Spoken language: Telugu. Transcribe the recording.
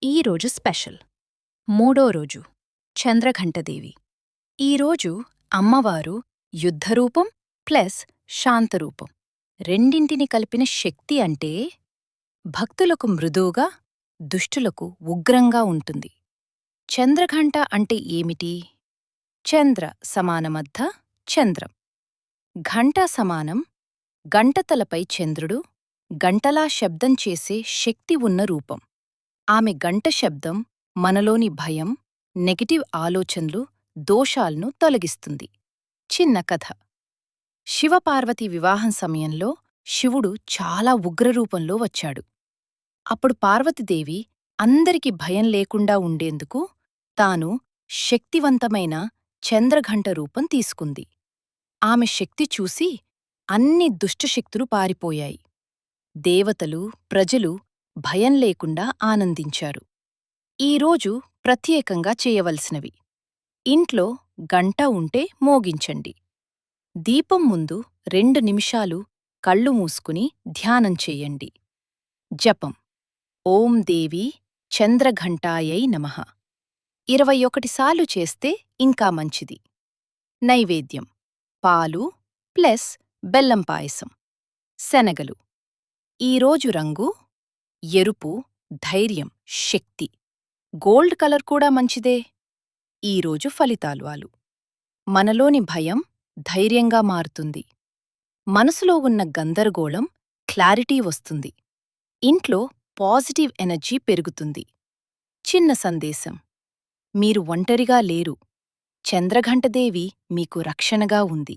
ఈరోజు స్పెషల్ మూడో రోజు చంద్రఘంటదేవి. ఈరోజు అమ్మవారు యుద్ధరూపం ప్లస్ శాంతరూపం రెండింటిని కలిపిన శక్తి అంటే భక్తులకు మృదువుగా, దుష్టులకు ఉగ్రంగా ఉంటుంది. చంద్రఘంట అంటే ఏమిటి? చంద్ర సమానమర్థ చంద్రం. ఘంట సమానం గంటతలపై చంద్రుడు గంటలా శబ్దం చేసే శక్తి ఉన్న రూపం. ఆమె గంట శబ్దం మనలోని భయం, నెగటివ్ ఆలోచనలు, దోషాలను తొలగిస్తుంది. చిన్న కథ. శివపార్వతి వివాహం సమయంలో శివుడు చాలా ఉగ్రరూపంలో వచ్చాడు. అప్పుడు పార్వతీదేవి అందరికి భయం లేకుండా ఉండేందుకు తాను శక్తివంతమైన చంద్రఘంట రూపం తీసుకుంది. ఆమె శక్తి చూసి అన్ని దుష్టశక్తులు పారిపోయాయి. దేవతలు, ప్రజలు భయం లేకుండా ఆనందించారు. ఈరోజు ప్రత్యేకంగా చేయవలసినవి: ఇంట్లో గంట ఉంటే మోగించండి. దీపం ముందు 2 నిమిషాలు కళ్ళు మూసుకుని ధ్యానం చెయ్యండి. జపం: ఓం దేవీ చంద్రఘంటాయై నమః 21 సార్లు చేస్తే ఇంకా మంచిది. నైవేద్యం: పాలు ప్లస్ బెల్లం పాయసం. శనగలు. ఈరోజు రంగు ఎరుపు, ధైర్యం, శక్తి. గోల్డ్ కలర్ కూడా మంచిదే. ఈరోజు ఫలితాలు: మనలోని భయం ధైర్యంగా మారుతుంది. మనసులో ఉన్న గందరగోళం క్లారిటీ వస్తుంది. ఇంట్లో పాజిటివ్ ఎనర్జీ పెరుగుతుంది. చిన్న సందేశం: మీరు ఒంటరిగా లేరు. చంద్రఘంటదేవి మీకు రక్షణగా ఉంది.